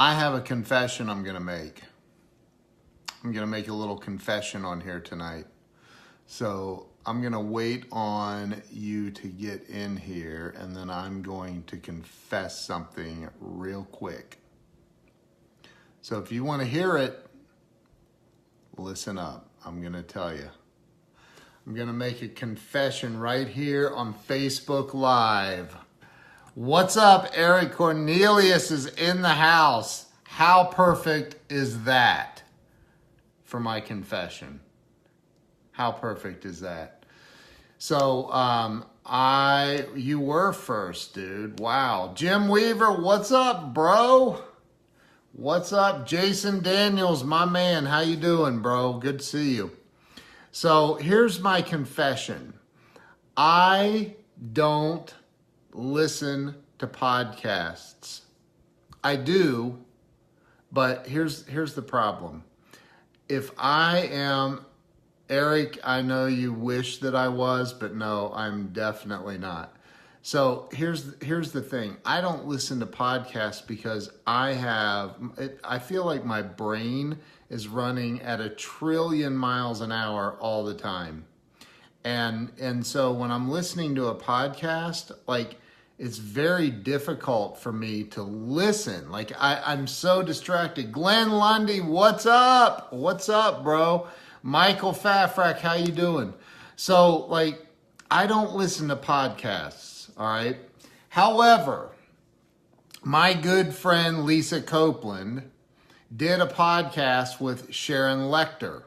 I have a confession I'm going to make. I'm going to make a little confession on here tonight. So I'm going to wait on you to get in here, and then I'm going to confess something real quick. So if you want to hear it, listen up. I'm going to tell you. I'm going to make a confession right here on Facebook Live. What's up? Eric Cornelius is in the house. How perfect is that for my confession? How perfect is that? So, you were first, dude. Wow. Jim Weaver, what's up, bro? What's up? Jason Daniels, my man. How you doing, bro? Good to see you. So here's my confession. I don't listen to podcasts. I do, but here's the problem. If I am, Eric, I know you wish that I was, but no, I'm definitely not. So here's the thing. I don't listen to podcasts because I feel like my brain is running at 1 trillion miles an hour all the time. And so when I'm listening to a podcast, like, it's very difficult for me to listen. Like, I'm so distracted. Glenn Lundy, what's up? What's up, bro? Michael Fafrak, how you doing? So, like, I don't listen to podcasts, all right? However, my good friend Lisa Copeland did a podcast with Sharon Lechter.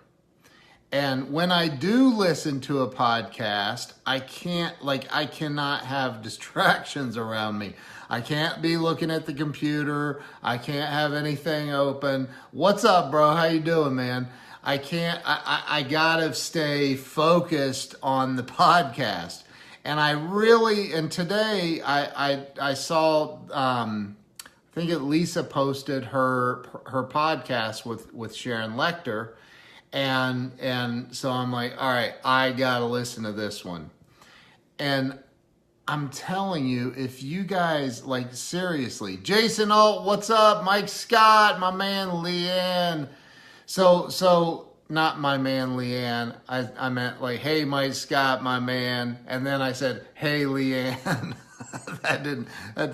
And when I do listen to a podcast, I cannot have distractions around me. I can't be looking at the computer. I can't have anything open. What's up, bro? How you doing, man? I gotta stay focused on the podcast. And today I saw, I think Lisa posted her podcast with Sharon Lechter. And so I'm like, all right, I gotta listen to this one. And I'm telling you, if you guys, like, seriously, Jason Alt, what's up? Mike Scott, my man Leanne. So not my man Leanne. I meant, like, hey, Mike Scott, my man. And then I said, hey, Leanne.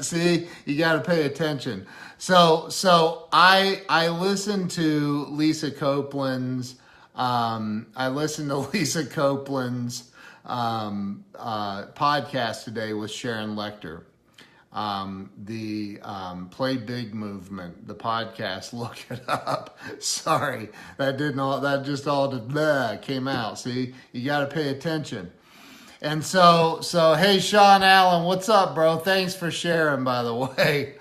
See, you got to pay attention. So I listened to Lisa Copeland's podcast today with Sharon Lechter. The Play Big movement, the podcast. Look it up. Sorry, that just all came out. See, you got to pay attention. And so hey, Sean Allen, what's up, bro? Thanks for sharing, by the way.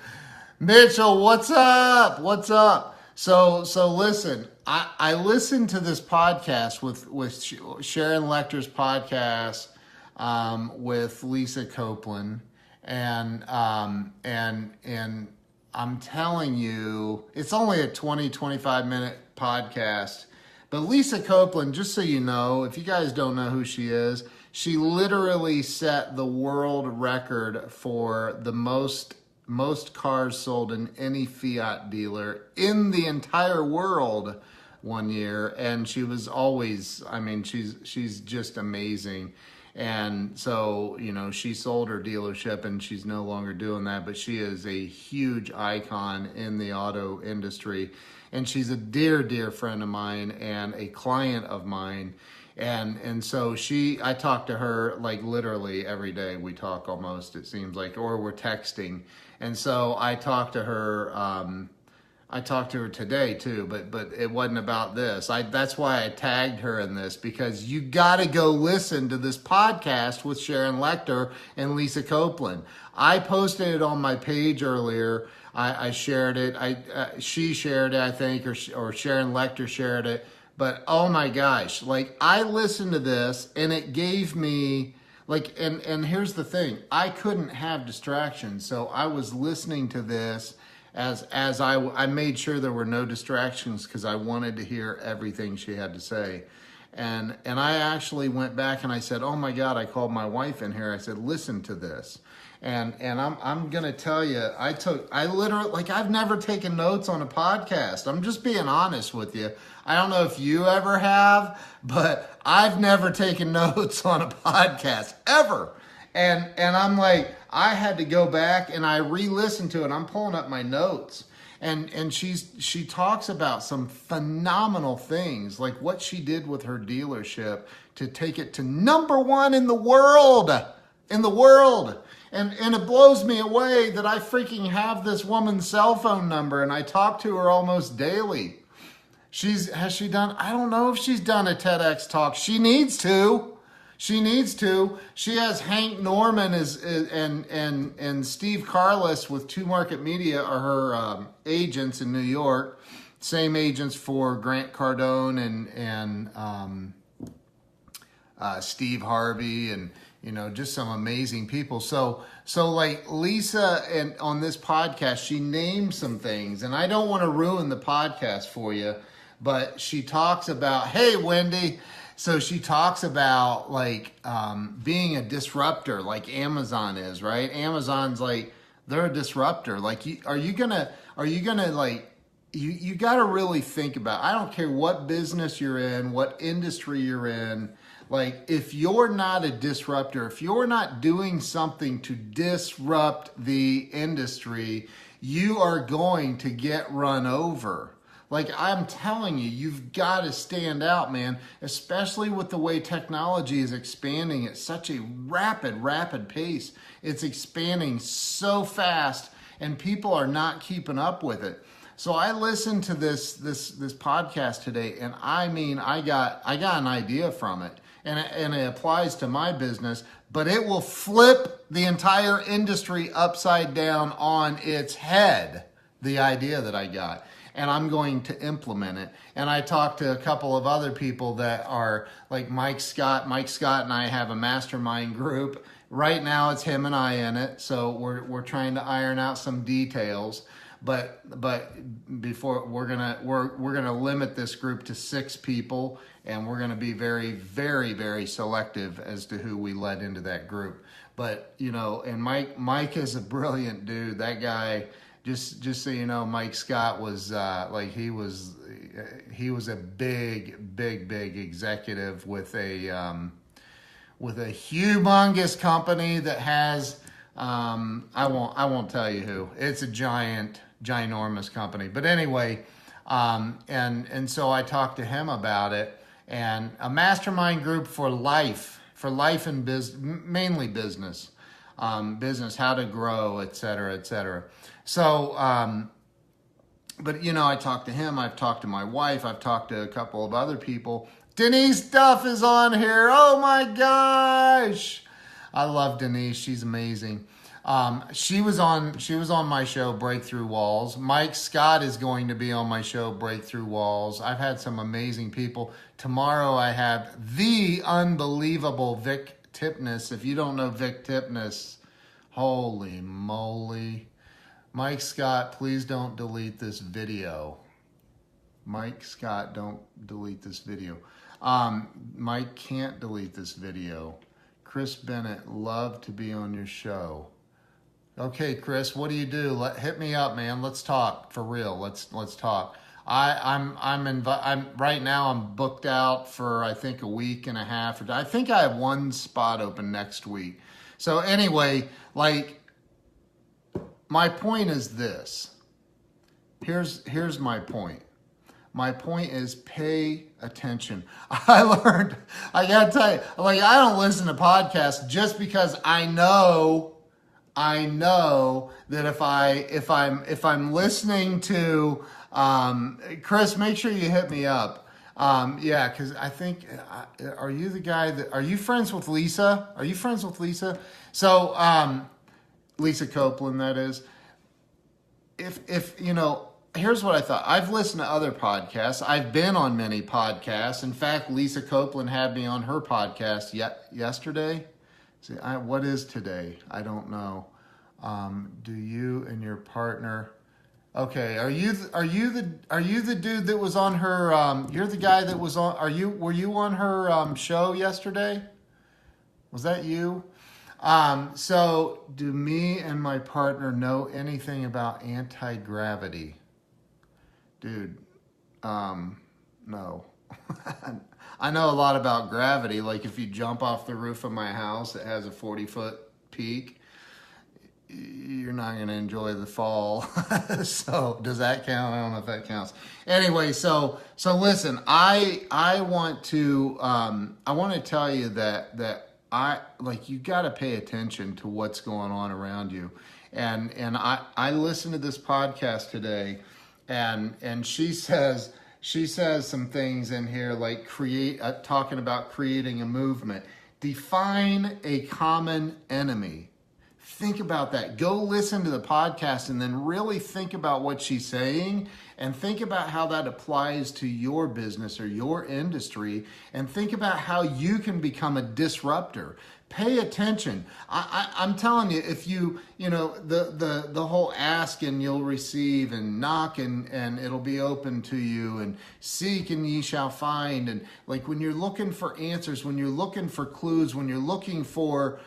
Mitchell, what's up? What's up? So listen, I listened to this podcast with Sharon Lechter's podcast with Lisa Copeland, and I'm telling you, it's only a 25 minute podcast. But Lisa Copeland, just so you know, if you guys don't know who she is, she literally set the world record for the most cars sold in any Fiat dealer in the entire world one year. And she was always, she's just amazing. And so, she sold her dealership and she's no longer doing that, but she is a huge icon in the auto industry. And she's a dear, dear friend of mine and a client of mine. And so I talk to her like literally every day. We talk almost, it seems like, or we're texting. And so I talked to her, today too, but it wasn't about this. That's why I tagged her in this, because you got to go listen to this podcast with Sharon Lechter and Lisa Copeland. I posted it on my page earlier. I shared it. She shared it, I think, or Sharon Lechter shared it. But oh my gosh, like, I listened to this and it gave me, like, and here's the thing, I couldn't have distractions. So I was listening to this as I made sure there were no distractions because I wanted to hear everything she had to say. And I actually went back and I said, oh my God, I called my wife in here. I said, listen to this. And I'm gonna tell you, I literally, like, I've never taken notes on a podcast. I'm just being honest with you. I don't know if you ever have, but I've never taken notes on a podcast ever. And I'm like, I had to go back and I re-listened to it. I'm pulling up my notes. And she talks about some phenomenal things, like what she did with her dealership to take it to #1 in the world. And it blows me away that I freaking have this woman's cell phone number and I talk to her almost daily. Has she done, I don't know if she's done a TEDx talk. She needs to. She has Hank Norman and Steve Carless with Two Market Media are her agents in New York. Same agents for Grant Cardone and Steve Harvey, and just some amazing people. So like Lisa, and on this podcast, she named some things, and I don't want to ruin the podcast for you, but she talks about, hey, Wendy. So she talks about like being a disruptor, like Amazon is, right? Amazon's like, they're a disruptor. Like, are you gonna like, you got to really think about, I don't care what business you're in, what industry you're in. Like, if you're not a disruptor, if you're not doing something to disrupt the industry, you are going to get run over. Like, I'm telling you, you've got to stand out, man, especially with the way technology is expanding at such a rapid pace. It's expanding so fast, and people are not keeping up with it. So I listened to this podcast today, and I mean, I got an idea from it, and it applies to my business, but it will flip the entire industry upside down on its head, the idea that I got. And I'm going to implement it. And I talked to a couple of other people that are like Mike Scott. Mike Scott and I have a mastermind group. Right now it's him and I in it. So we're trying to iron out some details. But before we're gonna limit this group to 6 people, and we're gonna be very selective as to who we let into that group. But and Mike is a brilliant dude. That guy. Just so you know, Mike Scott was he was a big executive with a humongous company that has I won't tell you who. It's a ginormous company. But anyway, and so I talked to him about it, and a mastermind group for life and business, mainly business, how to grow, et cetera. So, but I talked to him, I've talked to my wife, I've talked to a couple of other people. Denise Duff is on here. Oh my gosh. I love Denise. She's amazing. She was on my show, Breakthrough Walls. Mike Scott is going to be on my show, Breakthrough Walls. I've had some amazing people. Tomorrow I have the unbelievable Vic Tipnis. If you don't know Vic Tipnis, holy moly. Mike Scott, please don't delete this video. Mike Scott, don't delete this video. Mike can't delete this video. Chris Bennett, love to be on your show. Okay, Chris, what do you do? Hit me up, man. Let's talk for real. Let's talk. I'm right now. I'm booked out for I think a week and a half. I think I have 1 spot open next week. So anyway, like. My point is this. Here's my point. My point is pay attention. I gotta tell you, like, I don't listen to podcasts just because I know that if I'm listening to Chris, make sure you hit me up. Yeah, because I think are you the guy are you friends with Lisa? Are you friends with Lisa? So Lisa Copeland, that is. If here's what I thought. I've listened to other podcasts. I've been on many podcasts. In fact, Lisa Copeland had me on her podcast yesterday. See, what is today? I don't know. Do you and your partner? Okay, are you the dude that was on her? You're the guy that was on. Were you on her show yesterday? Was that you? So do me and my partner know anything about anti-gravity? Dude, no. I know a lot about gravity. Like if you jump off the roof of my house, it has a 40-foot peak. You're not going to enjoy the fall. So does that count? I don't know if that counts. Anyway, so listen, I want to tell you that I like you got to pay attention to what's going on around you. And I listened to this podcast today, and she says some things in here like talking about creating a movement. Define a common enemy. Think about that. Go listen to the podcast and then really think about what she's saying and think about how that applies to your business or your industry and think about how you can become a disruptor. Pay attention. I'm telling you, if the whole ask and you'll receive and knock and it'll be open to you and seek and ye shall find. And like when you're looking for answers, when you're looking for clues, when you're looking for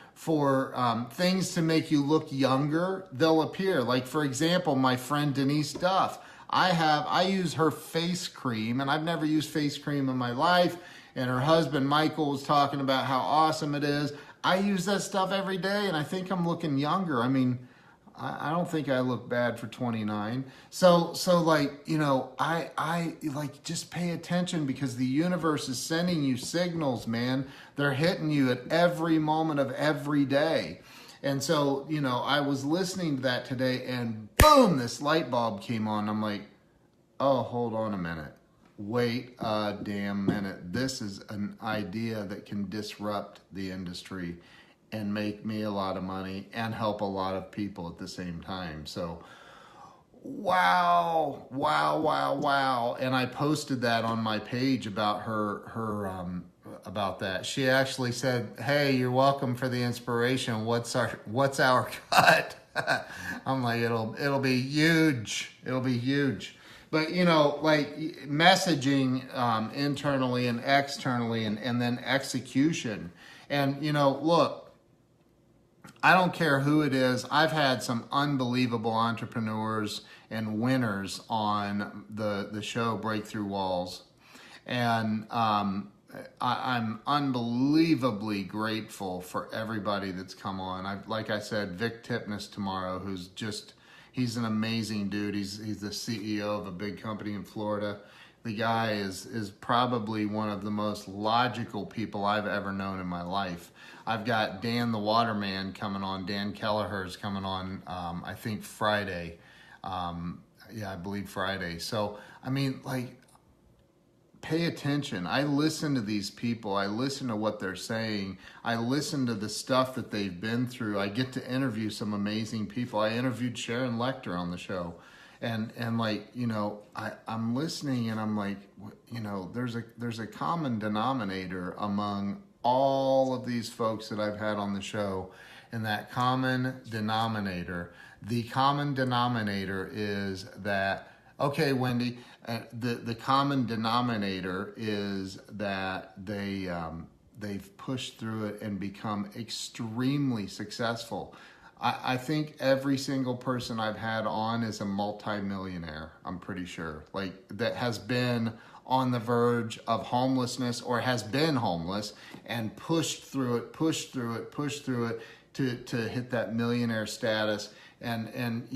things to make you look younger, they'll appear. Like for example, my friend Denise Duff, I use her face cream and I've never used face cream in my life. And her husband, Michael, was talking about how awesome it is. I use that stuff every day and I think I'm looking younger. I mean, I don't think I look bad for 29. So like, I like just pay attention because the universe is sending you signals, man. They're hitting you at every moment of every day. And so, I was listening to that today and boom, this light bulb came on. I'm like, oh, hold on a minute. Wait a damn minute. This is an idea that can disrupt the industry and make me a lot of money and help a lot of people at the same time. So, wow. And I posted that on my page about her about that. She actually said, "Hey, you're welcome for the inspiration. What's our cut?" I'm like, it'll be huge. It'll be huge. But, like messaging internally and externally and then execution. And, look, I don't care who it is. I've had some unbelievable entrepreneurs and winners on the show Breakthrough Walls. And I'm unbelievably grateful for everybody that's come on. Like I said, Vic Tipnis tomorrow, who's just... He's an amazing dude. He's the CEO of a big company in Florida. The guy is probably one of the most logical people I've ever known in my life. I've got Dan the Waterman coming on. Dan Kelleher's coming on, I think Friday. I believe Friday. So, I mean, like, pay attention. I listen to these people. I listen to what they're saying. I listen to the stuff that they've been through. I get to interview some amazing people. I interviewed Sharon Lechter on the show. And like, I'm listening and I'm like, there's a common denominator among all of these folks that I've had on the show. And that common denominator, the common denominator is that, okay, Wendy, the common denominator is that they've pushed through it and become extremely successful. I think every single person I've had on is a multimillionaire, I'm pretty sure, like that has been on the verge of homelessness or has been homeless and pushed through it to hit that millionaire status. And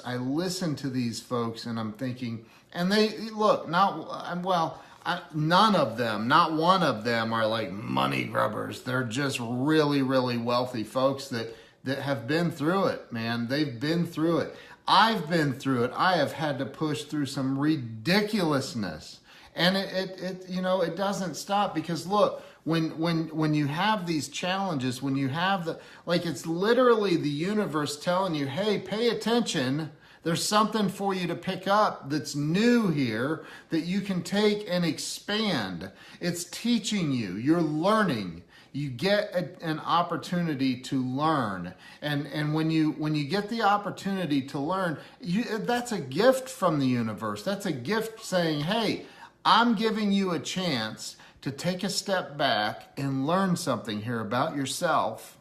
I listen to these folks and I'm thinking, and they look, none of them, not one of them are like money grubbers. They're just really, really wealthy folks that have been through it, man. They've been through it. I've been through it. I have had to push through some ridiculousness. And it doesn't stop because look, when you have these challenges, when you have it's literally the universe telling you, hey, pay attention. There's something for you to pick up that's new here that you can take and expand. It's teaching you. You're learning. You get an opportunity to learn. And when you get the opportunity to learn, that's a gift from the universe. That's a gift saying, hey, I'm giving you a chance to take a step back and learn something here about yourself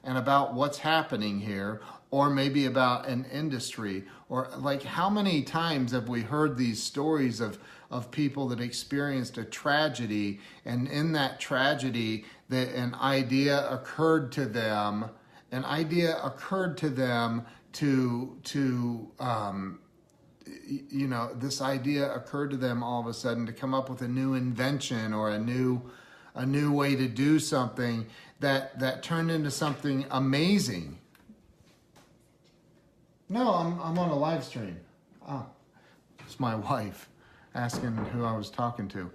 and about what's happening here, or maybe about an industry, or like how many times have we heard these stories of people that experienced a tragedy, and in that tragedy that an idea occurred to them, this idea occurred to them all of a sudden to come up with a new invention or a new way to do something that turned into something amazing. No, I'm on a live stream. Oh, it's my wife asking who I was talking to.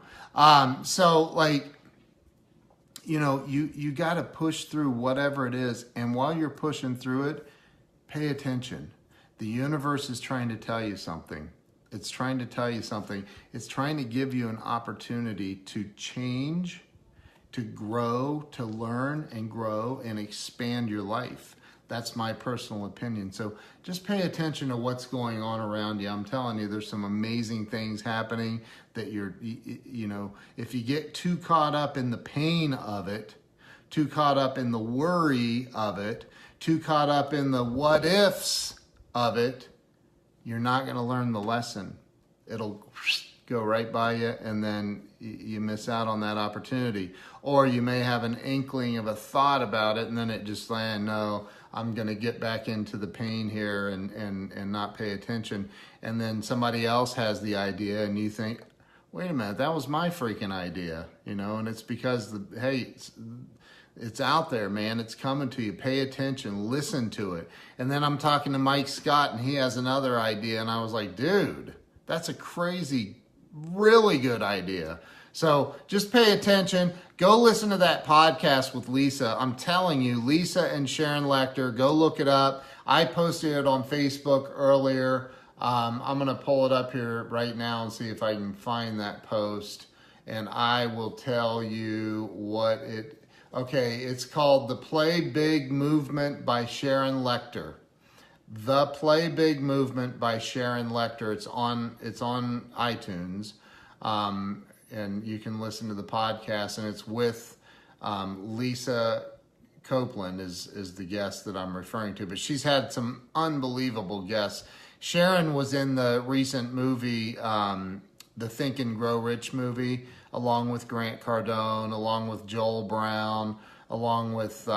You got to push through whatever it is, and while you're pushing through it, pay attention. The universe is trying to tell you something. It's trying to tell you something. It's trying to give you an opportunity to change, to grow, to learn and grow and expand your life. That's my personal opinion. So just pay attention to what's going on around you. I'm telling you, there's some amazing things happening that if you get too caught up in the pain of it, too caught up in the worry of it, too caught up in the what ifs of it, you're not going to learn the lesson. It'll go right by you, and then you miss out on that opportunity. Or you may have an inkling of a thought about it, and then it just lands, no, I'm going to get back into the pain here and not pay attention. And then somebody else has the idea, and you think, wait a minute, that was my freaking idea, and it's because, it's out there, man. It's coming to you. Pay attention. Listen to it. And then I'm talking to Mike Scott, and he has another idea, and I was like, dude, that's a crazy, really good idea. So just pay attention. Go listen to that podcast with Lisa. I'm telling you, Lisa and Sharon Lechter, go look it up. I posted it on Facebook earlier. I'm going to pull it up here right now and see if I can find that post, and I will tell you what okay, it's called The Play Big Movement by Sharon Lechter. The Play Big Movement by Sharon Lechter. It's on iTunes, and you can listen to the podcast, and it's with Lisa Copeland is the guest that I'm referring to, but she's had some unbelievable guests. Sharon was in the recent movie, the Think and Grow Rich movie, along with Grant Cardone, along with Joel Brown, along with,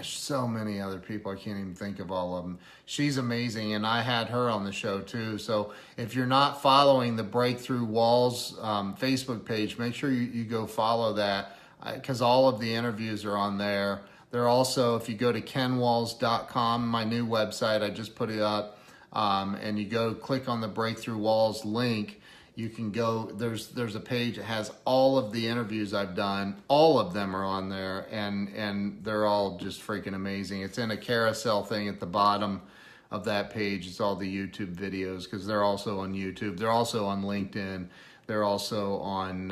so many other people. I can't even think of all of them. She's amazing, and I had her on the show too. So if you're not following the Breakthrough Walls Facebook page, make sure you go follow that, because all of the interviews are on there. They're also, if you go to kenwalls.com, my new website, I just put it up, and you go click on the Breakthrough Walls link, you can go, there's a page that has all of the interviews I've done. All of them are on there, and they're all just freaking amazing. It's in a carousel thing at the bottom of that page. It's all the YouTube videos, because they're also on YouTube. They're also on LinkedIn. They're also on,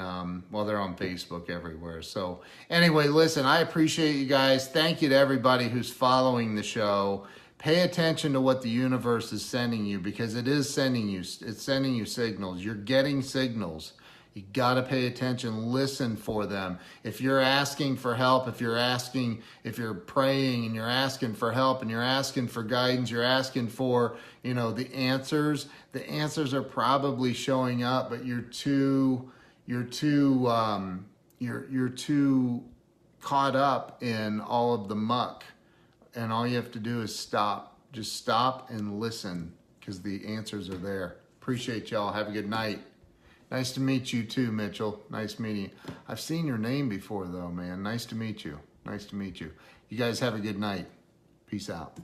they're on Facebook, everywhere. So anyway, listen, I appreciate you guys. Thank you to everybody who's following the show. Pay attention to what the universe is sending you, because it is sending you. It's sending you signals. You're getting signals. You got to pay attention. Listen for them. If you're asking for help, if you're praying and you're asking for help and you're asking for guidance, you're asking for, the answers are probably showing up, but you're too caught up in all of the muck. And all you have to do is stop. Just stop and listen, because the answers are there. Appreciate y'all. Have a good night. Nice to meet you too, Mitchell. Nice meeting you. I've seen your name before though, man. Nice to meet you. Nice to meet you. You guys have a good night. Peace out.